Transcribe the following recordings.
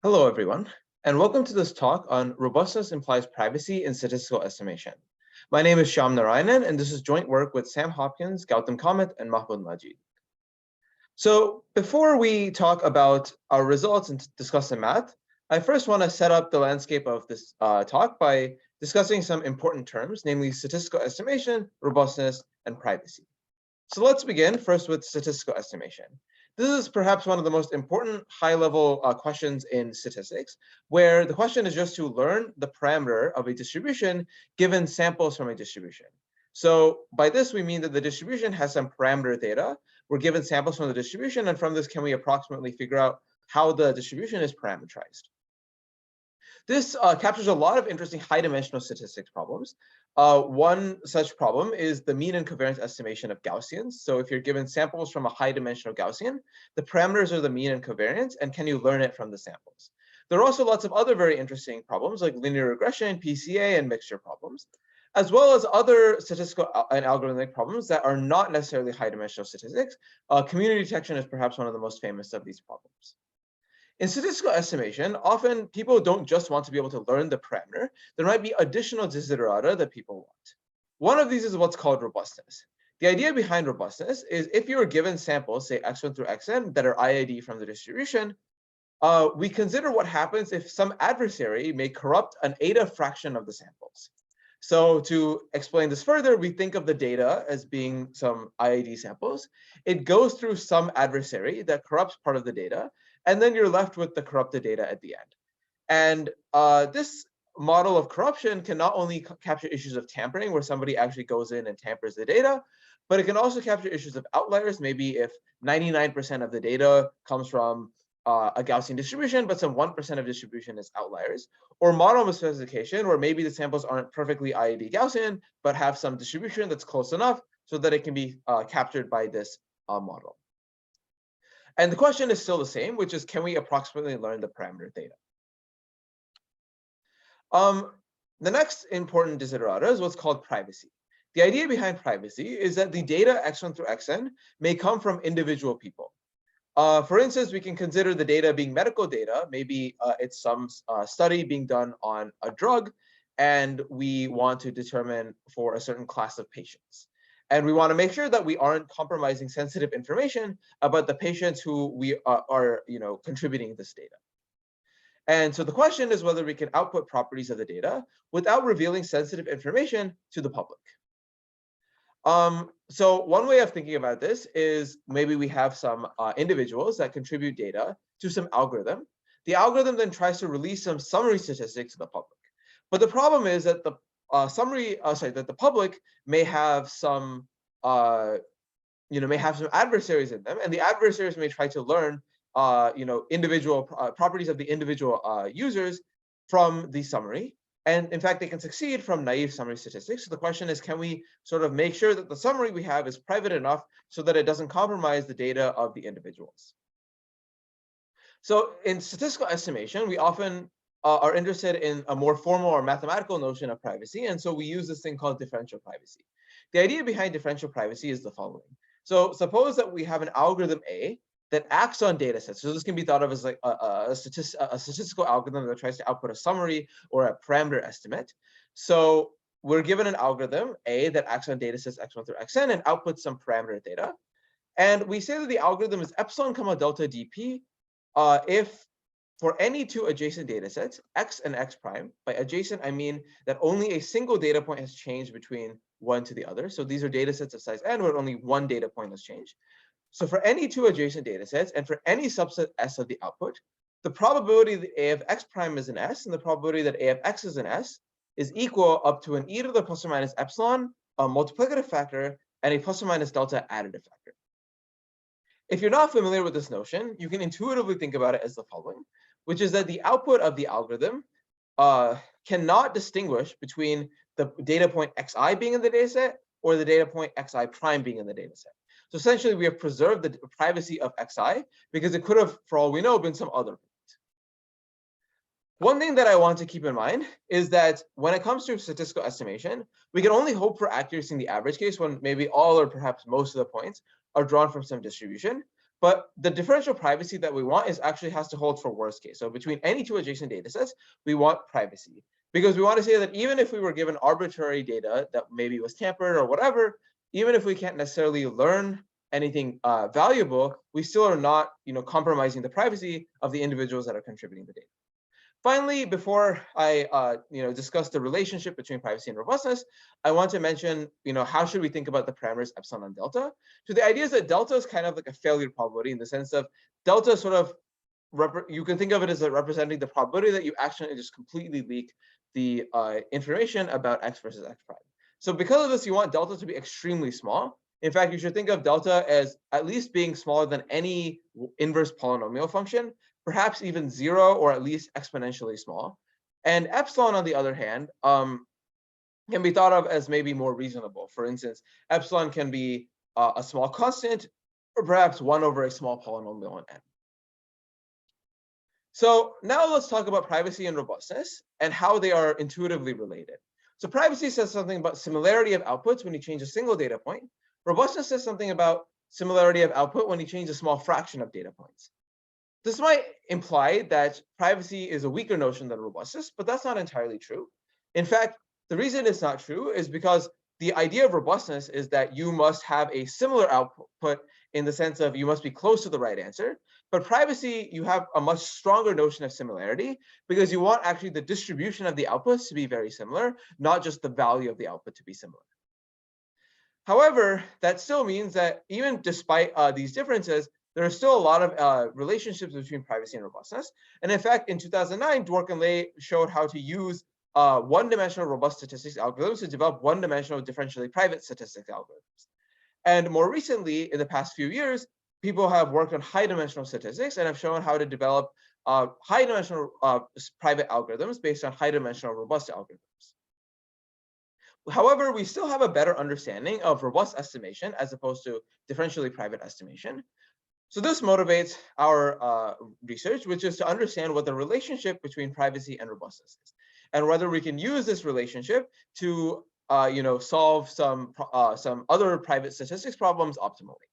Hello, everyone, and welcome to this talk on robustness implies privacy in statistical estimation. My name is Shyam Narayanan, and this is joint work with Sam Hopkins, Gautam Kamath, and Mahbod Majid. So before we talk about our results and discuss the math, I first want to set up the landscape of this talk by discussing some important terms, namely statistical estimation, robustness, and privacy. So let's begin first with statistical estimation. This is perhaps one of the most important high-level questions in statistics, where the question is just to learn the parameter of a distribution given samples from a distribution. So by this, we mean that the distribution has some parameter data. We're given samples from the distribution, and from this, can we approximately figure out how the distribution is parameterized? This captures a lot of interesting high-dimensional statistics problems. One such problem is the mean and covariance estimation of Gaussians. So if you're given samples from a high-dimensional Gaussian, the parameters are the mean and covariance, and can you learn it from the samples? There are also lots of other very interesting problems like linear regression, PCA, and mixture problems, as well as other statistical and algorithmic problems that are not necessarily high-dimensional statistics. Community detection is perhaps one of the most famous of these problems. In statistical estimation, often people don't just want to be able to learn the parameter. There might be additional desiderata that people want. One of these is what's called robustness. The idea behind robustness is if you are given samples, say x1 through xn, that are IID from the distribution, we consider what happens if some adversary may corrupt an eta fraction of the samples. So to explain this further, we think of the data as being some IID samples. It goes through some adversary that corrupts part of the data, and then you're left with the corrupted data at the end. And this model of corruption can not only capture issues of tampering, where somebody actually goes in and tampers the data, but it can also capture issues of outliers. Maybe if 99% of the data comes from a Gaussian distribution, but some 1% of distribution is outliers, or model misspecification, where maybe the samples aren't perfectly IID Gaussian, but have some distribution that's close enough so that it can be captured by this model. And the question is still the same, which is, can we approximately learn the parameter data? The next important desiderata is what's called privacy. The idea behind privacy is that the data x1 through xn may come from individual people. For instance, we can consider the data being medical data. Maybe it's some study being done on a drug, and we want to determine for a certain class of patients. And we want to make sure that we aren't compromising sensitive information about the patients who we are contributing this data. And so the question is whether we can output properties of the data without revealing sensitive information to the public. So one way of thinking about this is maybe we have some individuals that contribute data to some algorithm. The algorithm then tries to release some summary statistics to the public. But the problem is that the the public may have some adversaries in them, and the adversaries may try to learn individual properties of the individual users from the summary. And in fact, they can succeed from naive summary statistics. So the question is, can we sort of make sure that the summary we have is private enough so that it doesn't compromise the data of the individuals? So in statistical estimation, we often are interested in a more formal or mathematical notion of privacy. And so we use this thing called differential privacy. The idea behind differential privacy is the following. So suppose that we have an algorithm A that acts on data sets. So this can be thought of as like a statistical algorithm that tries to output a summary or a parameter estimate. So we're given an algorithm A that acts on data sets x1 through xn and outputs some parameter data. And we say that the algorithm is epsilon comma delta dp if for any two adjacent data sets, x and x prime. By adjacent, I mean that only a single data point has changed between one to the other. So these are data sets of size n where only one data point has changed. So for any two adjacent data sets and for any subset S of the output, the probability that A of x prime is an S and the probability that A of x is an S is equal up to an e to the plus or minus epsilon, a multiplicative factor, and a plus or minus delta additive factor. If you're not familiar with this notion, you can intuitively think about it as the following, which is that the output of the algorithm cannot distinguish between the data point xi being in the data set or the data point xi prime being in the data set. So essentially, we have preserved the privacy of xi because it could have, for all we know, been some other point. One thing that I want to keep in mind is that when it comes to statistical estimation, we can only hope for accuracy in the average case when maybe all or perhaps most of the points are drawn from some distribution. But the differential privacy that we want actually has to hold for worst case. So between any two adjacent data sets, we want privacy, because we want to say that even if we were given arbitrary data that maybe was tampered or whatever, even if we can't necessarily learn anything valuable, we still are not, compromising the privacy of the individuals that are contributing the data. Finally, before I discuss the relationship between privacy and robustness, I want to mention, how should we think about the parameters epsilon and delta? So the idea is that delta is kind of like a failure probability, in the sense of delta sort of, you can think of it as representing the probability that you actually just completely leak the information about x versus x prime. So because of this, you want delta to be extremely small. In fact, you should think of delta as at least being smaller than any inverse polynomial function, perhaps even 0 or at least exponentially small. And epsilon, on the other hand, can be thought of as maybe more reasonable. For instance, epsilon can be a small constant, or perhaps 1 over a small polynomial in n. So now let's talk about privacy and robustness and how they are intuitively related. So privacy says something about similarity of outputs when you change a single data point. Robustness says something about similarity of output when you change a small fraction of data points. This might imply that privacy is a weaker notion than robustness, but that's not entirely true. In fact, the reason it's not true is because the idea of robustness is that you must have a similar output, in the sense of you must be close to the right answer. But privacy, you have a much stronger notion of similarity, because you want actually the distribution of the outputs to be very similar, not just the value of the output to be similar. However, that still means that even despite these differences, there are still a lot of relationships between privacy and robustness. And in fact, in 2009, Dwork and Ley showed how to use one-dimensional robust statistics algorithms to develop one-dimensional differentially private statistics algorithms. And more recently, in the past few years, people have worked on high-dimensional statistics and have shown how to develop high-dimensional private algorithms based on high-dimensional robust algorithms. However, we still have a better understanding of robust estimation as opposed to differentially private estimation. So this motivates our research, which is to understand what the relationship between privacy and robustness is, and whether we can use this relationship to solve some other private statistics problems optimally.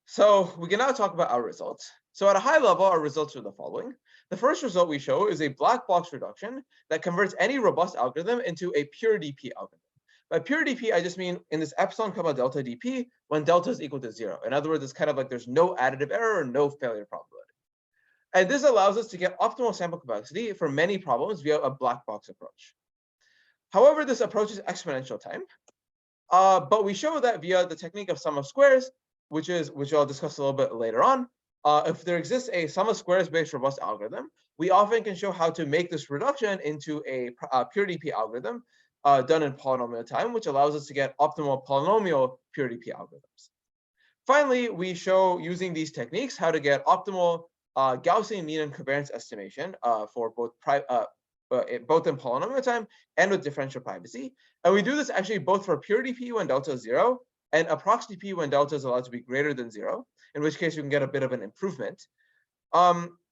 So we can now talk about our results. So at a high level, our results are the following. The first result we show is a black box reduction that converts any robust algorithm into a pure DP algorithm. By pure DP, I just mean in this epsilon comma delta DP when delta is equal to 0. In other words, it's kind of like there's no additive error or no failure probability. And this allows us to get optimal sample complexity for many problems via a black box approach. However, this approach is exponential time. But we show that via the technique of sum of squares, which I'll discuss a little bit later on. If there exists a sum of squares based robust algorithm, we often can show how to make this reduction into a pure DP algorithm done in polynomial time, which allows us to get optimal polynomial pure DP algorithms. Finally, we show using these techniques how to get optimal Gaussian mean and covariance estimation for both in polynomial time and with differential privacy. And we do this actually both for pure DP when delta is 0 and approx DP when delta is allowed to be greater than 0, in which case you can get a bit of an improvement.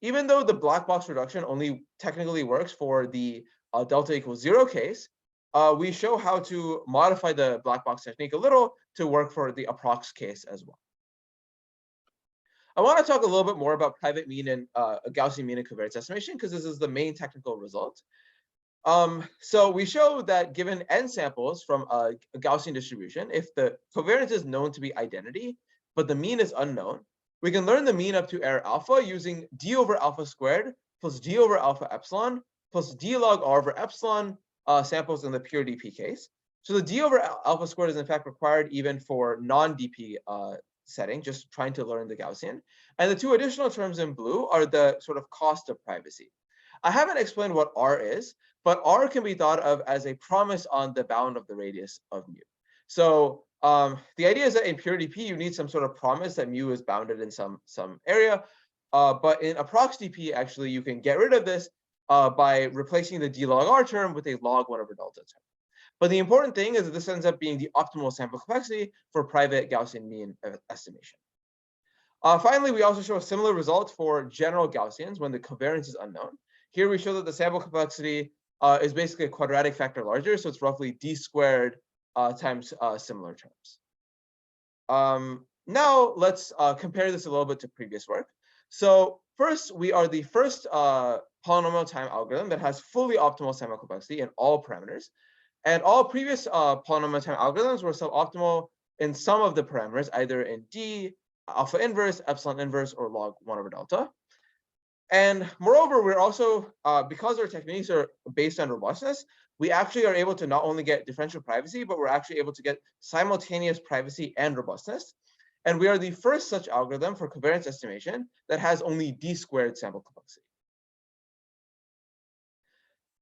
Even though the black box reduction only technically works for the delta equals 0 case, we show how to modify the black box technique a little to work for the approx case as well. I want to talk a little bit more about private mean and Gaussian mean and covariance estimation, because this is the main technical result. So we show that given n samples from a Gaussian distribution, if the covariance is known to be identity, but the mean is unknown, we can learn the mean up to error alpha using d over alpha squared plus d over alpha epsilon plus d log r over epsilon samples in the pure DP case. So the d over alpha squared is in fact required even for non-DP setting, just trying to learn the Gaussian. And the two additional terms in blue are the sort of cost of privacy. I haven't explained what R is, but R can be thought of as a promise on the bound of the radius of mu. So the idea is that in pure DP, you need some sort of promise that mu is bounded in some area. But in approx DP, actually, you can get rid of this by replacing the d log r term with a log 1 over delta term. But the important thing is that this ends up being the optimal sample complexity for private Gaussian mean estimation. Finally, we also show a similar result for general Gaussians when the covariance is unknown. Here we show that the sample complexity is basically a quadratic factor larger, so it's roughly d squared times similar terms. Now let's compare this a little bit to previous work. So first, we are the first polynomial time algorithm that has fully optimal sample complexity in all parameters. And all previous polynomial time algorithms were suboptimal in some of the parameters, either in D, alpha inverse, epsilon inverse, or log 1 over delta. And moreover, we're also, because our techniques are based on robustness, we actually are able to not only get differential privacy, but we're actually able to get simultaneous privacy and robustness. And we are the first such algorithm for covariance estimation that has only D squared sample complexity.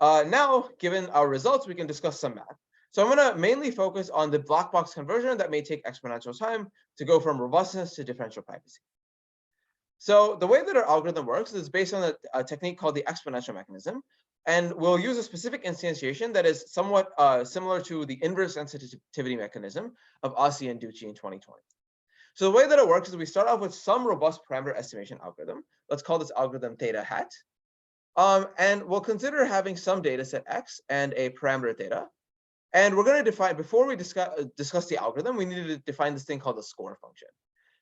Now, given our results, we can discuss some math. So I'm going to mainly focus on the black box conversion that may take exponential time to go from robustness to differential privacy. So the way that our algorithm works is based on a technique called the exponential mechanism. And we'll use a specific instantiation that is somewhat similar to the inverse sensitivity mechanism of Ossie and Ducci in 2020. So the way that it works is we start off with some robust parameter estimation algorithm. Let's call this algorithm theta hat. And we'll consider having some data set X and a parameter theta. And we're going to define, before we discuss the algorithm, we need to define this thing called the score function.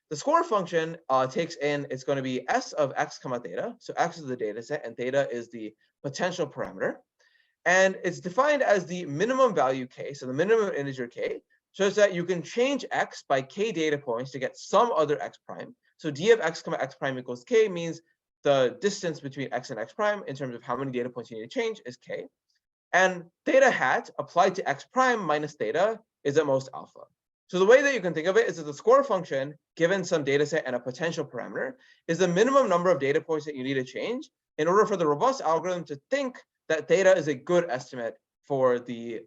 The score function takes in, it's going to be S of X comma theta. So X is the data set and theta is the potential parameter. And it's defined as the minimum value K, so the minimum integer K, such that you can change X by K data points to get some other X prime. So D of X comma X prime equals K means the distance between X and X prime in terms of how many data points you need to change is K. And theta hat applied to X prime minus theta is at most alpha. So the way that you can think of it is that the score function, given some data set and a potential parameter, is the minimum number of data points that you need to change in order for the robust algorithm to think that theta is a good estimate for the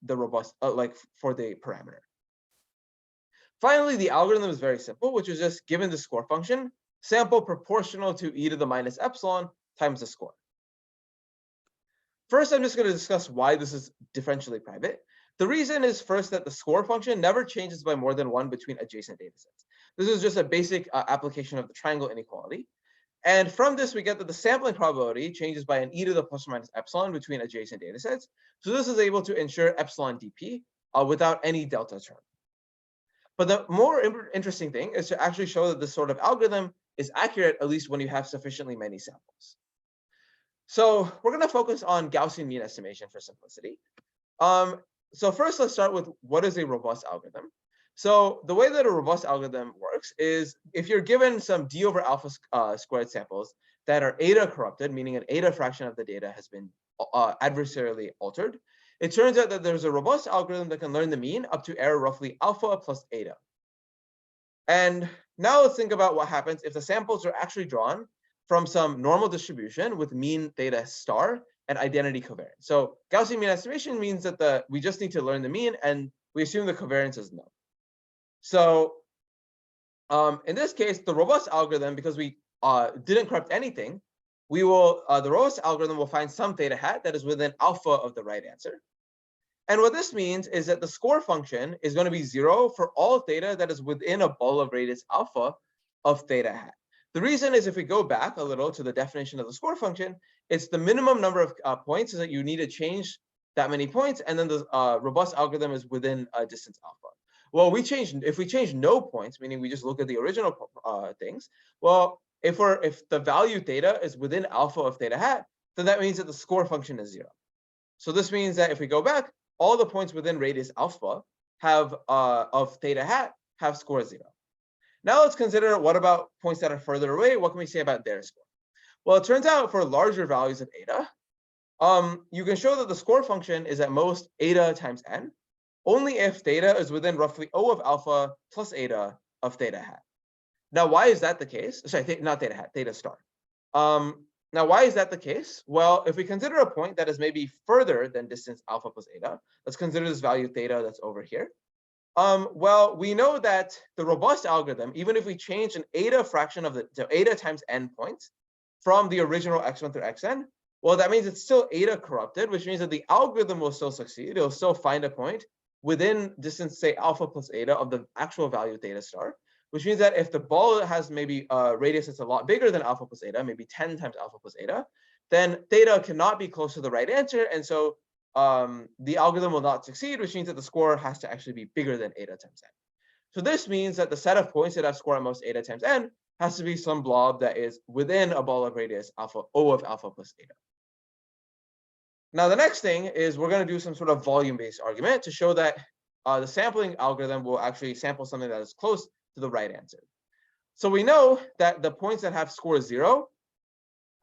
robust, for the parameter. Finally, the algorithm is very simple, which is just given the score function, sample proportional to e to the minus epsilon times the score. First, I'm just going to discuss why this is differentially private. The reason is first that the score function never changes by more than 1 between adjacent data sets. This is just a basic application of the triangle inequality. And from this, we get that the sampling probability changes by an e to the plus or minus epsilon between adjacent data sets. So this is able to ensure epsilon dp without any delta term. But the more interesting thing is to actually show that this sort of algorithm is accurate, at least when you have sufficiently many samples. So we're going to focus on Gaussian mean estimation for simplicity. So first, let's start with what is a robust algorithm. So the way that a robust algorithm works is if you're given some d over alpha squared samples that are eta corrupted, meaning an eta fraction of the data has been adversarially altered, it turns out that there's a robust algorithm that can learn the mean up to error roughly alpha plus eta. And now let's think about what happens if the samples are actually drawn from some normal distribution with mean theta star and identity covariance. So Gaussian mean estimation means that we just need to learn the mean and we assume the covariance is null. So in this case, the robust algorithm, because we didn't corrupt anything, we will the robust algorithm will find some theta hat that is within alpha of the right answer. And what this means is that the score function is going to be 0 for all theta that is within a ball of radius alpha of theta hat. The reason is if we go back a little to the definition of the score function, it's the minimum number of points is that you need to change that many points, and then the robust algorithm is within a distance alpha. Well, if we change no points, meaning we just look at the original things, well, if the value theta is within alpha of theta hat, then that means that the score function is 0. So this means that if we go back, all the points within radius alpha have of theta hat have score 0. Now let's consider what about points that are further away. What can we say about their score? Well, it turns out for larger values of eta, you can show that the score function is at most eta times n, only if theta is within roughly O of alpha plus eta of theta hat. Now, why is that the case? Sorry, not theta hat, theta star. Now, why is that the case? Well, if we consider a point that is maybe further than distance alpha plus eta, let's consider this value theta that's over here. Well, we know that the robust algorithm, even if we change an eta fraction of so eta times n points from the original x1 through xn, well, that means it's still eta corrupted, which means that the algorithm will still succeed. It'll still find a point within distance, say, alpha plus eta of the actual value theta star, which means that if the ball has maybe a radius that's a lot bigger than alpha plus eta, maybe 10 times alpha plus eta, then theta cannot be close to the right answer. And so the algorithm will not succeed, which means that the score has to actually be bigger than eta times n. So this means that the set of points that have score at most eta times n has to be some blob that is within a ball of radius alpha O of alpha plus eta. Now the next thing is we're going to do some sort of volume-based argument to show that the sampling algorithm will actually sample something that is close to the right answer. So we know that the points that have score 0,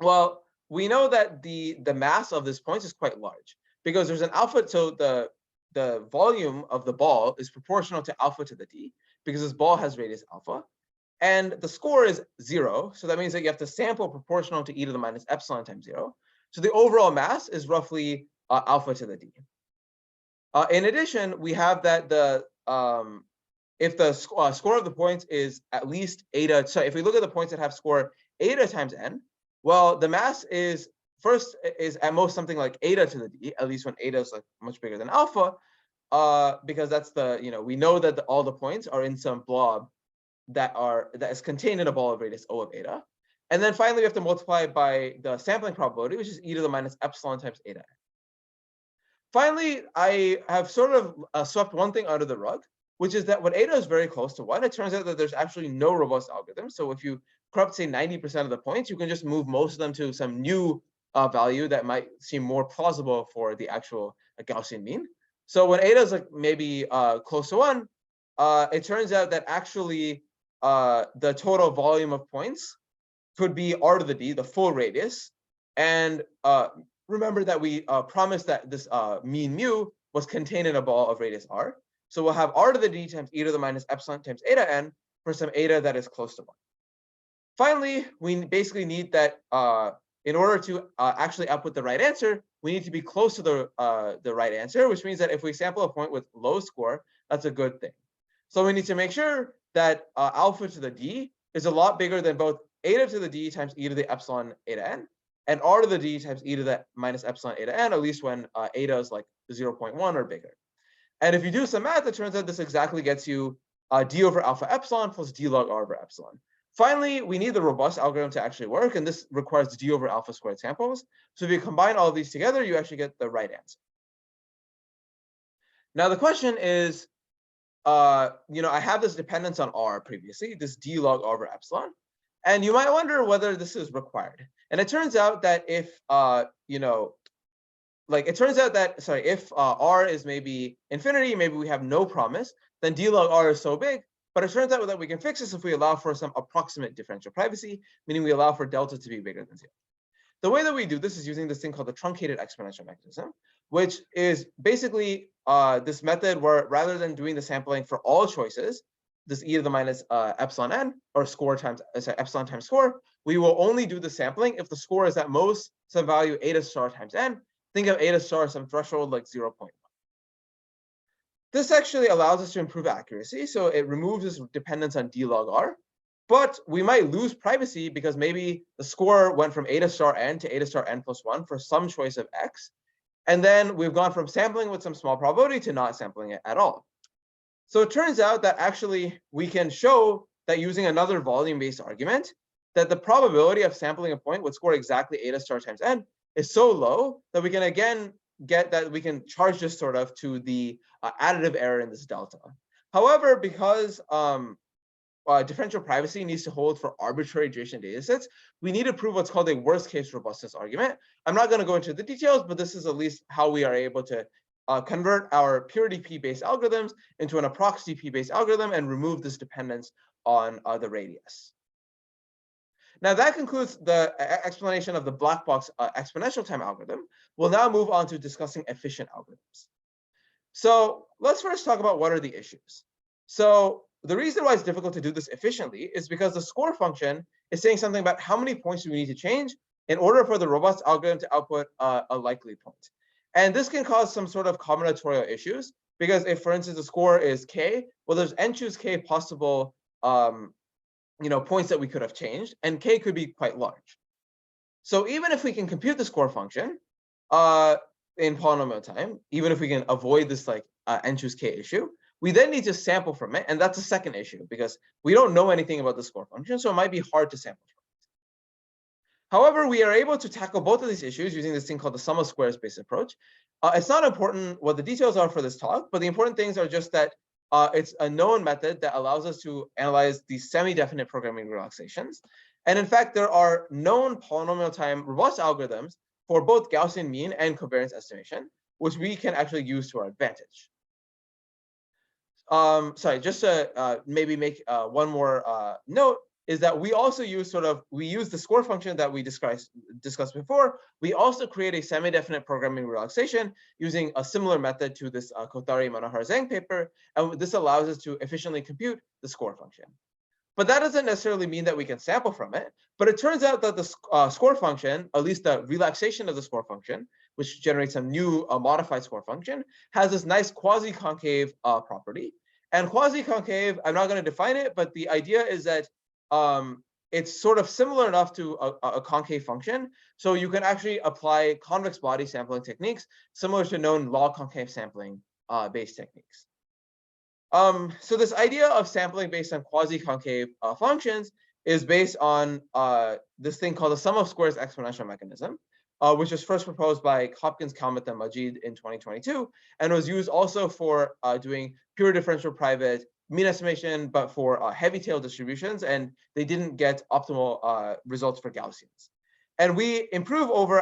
well, we know that the mass of this point is quite large because there's an alpha. So the volume of the ball is proportional to alpha to the d because this ball has radius alpha, and the score is 0. So that means that you have to sample proportional to e to the minus epsilon times 0. So the overall mass is roughly alpha to the d. In addition, we have that if the score of the points is at least eta, so if we look at the points that have score eta times n, well, the mass is at most something like eta to the d, at least when eta is like much bigger than alpha, because that's we know that all the points are in some blob that is contained in a ball of radius O of eta. And then finally, we have to multiply by the sampling probability, which is e to the minus epsilon times eta n. Finally, I have sort of swept one thing under the rug, which is that when eta is very close to 1, it turns out that there's actually no robust algorithm. So if you corrupt, say, 90% of the points, you can just move most of them to some new value that might seem more plausible for the actual Gaussian mean. So when eta is like maybe close to 1, it turns out that actually the total volume of points could be r to the d, the full radius. And remember that we promised that this mean mu was contained in a ball of radius r. So we'll have r to the d times e to the minus epsilon times eta n for some eta that is close to 1. Finally, we basically need that in order to actually output the right answer, we need to be close to the right answer, which means that if we sample a point with low score, that's a good thing. So we need to make sure that alpha to the d is a lot bigger than both eta to the d times e to the epsilon eta n, and r to the d times e to the minus epsilon eta n, at least when eta is like 0.1 or bigger. And if you do some math, it turns out this exactly gets you d over alpha epsilon plus d log r over epsilon. Finally, we need the robust algorithm to actually work, and this requires d over alpha squared samples. So if you combine all of these together, you actually get the right answer. Now the question is, I have this dependence on r previously, this d log r over epsilon, and you might wonder whether this is required. And it turns out that if if r is maybe infinity, maybe we have no promise, then d log r is so big. But it turns out that we can fix this if we allow for some approximate differential privacy, meaning we allow for delta to be bigger than 0. The way that we do this is using this thing called the truncated exponential mechanism, which is basically this method where rather than doing the sampling for all choices, this e to the minus epsilon n, or score times epsilon times score, we will only do the sampling if the score is at most some value eta star times n. Think of eta star as some threshold like 0.1. This actually allows us to improve accuracy, so it removes this dependence on d log r, but we might lose privacy because maybe the score went from eta star n to eta star n plus 1 for some choice of x, and then we've gone from sampling with some small probability to not sampling it at all. So it turns out that actually we can show that using another volume-based argument, that the probability of sampling a point with score exactly eta star times n is so low that we can again get that we can charge this sort of to the additive error in this delta. However, because differential privacy needs to hold for arbitrary duration datasets, we need to prove what's called a worst case robustness argument. I'm not going to go into the details, but this is at least how we are able to convert our purity p-based algorithms into an approximate p-based algorithm and remove this dependence on the radius. Now that concludes the explanation of the black box exponential time algorithm. We'll now move on to discussing efficient algorithms. So let's first talk about what are the issues. So the reason why it's difficult to do this efficiently is because the score function is saying something about how many points do we need to change in order for the robust algorithm to output a likely point. And this can cause some sort of combinatorial issues because if, for instance, the score is k, well, there's n choose k possible points that we could have changed, and k could be quite large. So even if we can compute the score function in polynomial time, even if we can avoid this n choose k issue, we then need to sample from it, and that's a second issue because we don't know anything about the score function, so it might be hard to sample from it. However, we are able to tackle both of these issues using this thing called the sum of squares based approach. It's not important what the details are for this talk, but the important things are just that It's a known method that allows us to analyze these semi-definite programming relaxations. And in fact, there are known polynomial time robust algorithms for both Gaussian mean and covariance estimation, which we can actually use to our advantage. Sorry, just to maybe make one more note, is that we also use we use the score function that we discussed before. We also create a semi-definite programming relaxation using a similar method to this Kothari Manohar Zhang paper, and this allows us to efficiently compute the score function. But that doesn't necessarily mean that we can sample from it. But it turns out that the score function, at least the relaxation of the score function, which generates a new modified score function, has this nice quasi-concave property. And quasi-concave, I'm not going to define it, but the idea is that it's sort of similar enough to a concave function. So you can actually apply convex body sampling techniques similar to known log concave sampling based techniques. So this idea of sampling based on quasi-concave functions is based on this thing called the sum of squares exponential mechanism, which was first proposed by Hopkins, Kamath, and Majid in 2022, and was used also for doing pure differential private mean estimation, but for heavy tail distributions, and they didn't get optimal results for Gaussians. And we improve over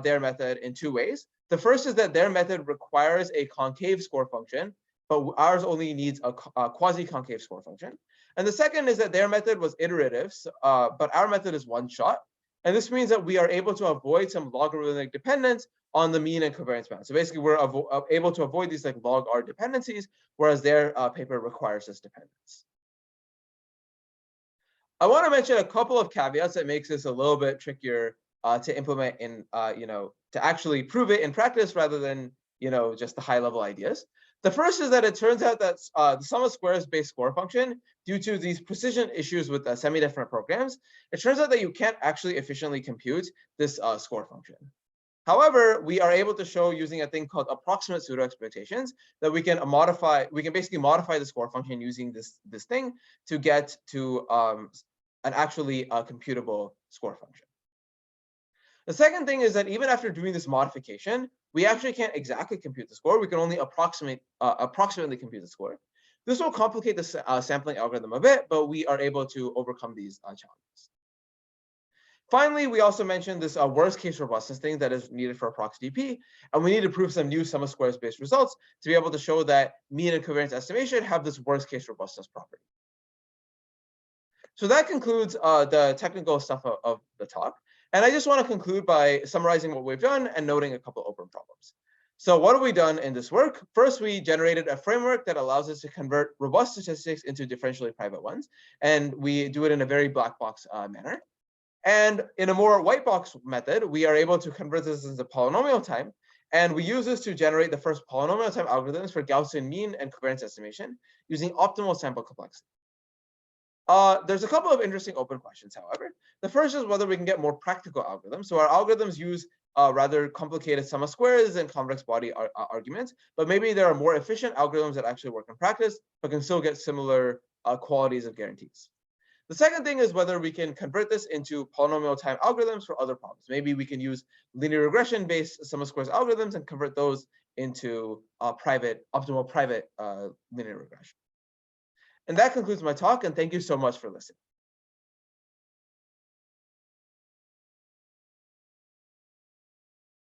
their method in two ways. The first is that their method requires a concave score function, but ours only needs a quasi-concave score function. And the second is that their method was iterative, but our method is one shot. And this means that we are able to avoid some logarithmic dependence on the mean and covariance bound. So basically, we're able to avoid these like log R dependencies, whereas their paper requires this dependence. I want to mention a couple of caveats that makes this a little bit trickier to implement in, to actually prove it in practice rather than, just the high level ideas. The first is that it turns out that the sum of squares based score function, due to these precision issues with semi-definite programs, it turns out that you can't actually efficiently compute this score function. However, we are able to show using a thing called approximate pseudo expectations that we can basically modify the score function using this thing to get to an actually computable score function. The second thing is that even after doing this modification, we actually can't exactly compute the score. We can only approximately compute the score. This will complicate the sampling algorithm a bit, but we are able to overcome these challenges. Finally, we also mentioned this worst case robustness thing that is needed for ApproxDP, and we need to prove some new sum of squares based results to be able to show that mean and covariance estimation have this worst case robustness property. So that concludes the technical stuff of the talk. And I just want to conclude by summarizing what we've done and noting a couple open problems. So what have we done in this work? First, we generated a framework that allows us to convert robust statistics into differentially private ones. And we do it in a very black box manner. And in a more white box method, we are able to convert this into polynomial time. And we use this to generate the first polynomial time algorithms for Gaussian mean and covariance estimation using optimal sample complexity. There's a couple of interesting open questions, however. The first is whether we can get more practical algorithms. So our algorithms use rather complicated sum of squares and convex body arguments, but maybe there are more efficient algorithms that actually work in practice, but can still get similar qualities of guarantees. The second thing is whether we can convert this into polynomial time algorithms for other problems. Maybe we can use linear regression based sum of squares algorithms and convert those into optimal private linear regression. And that concludes my talk, and thank you so much for listening.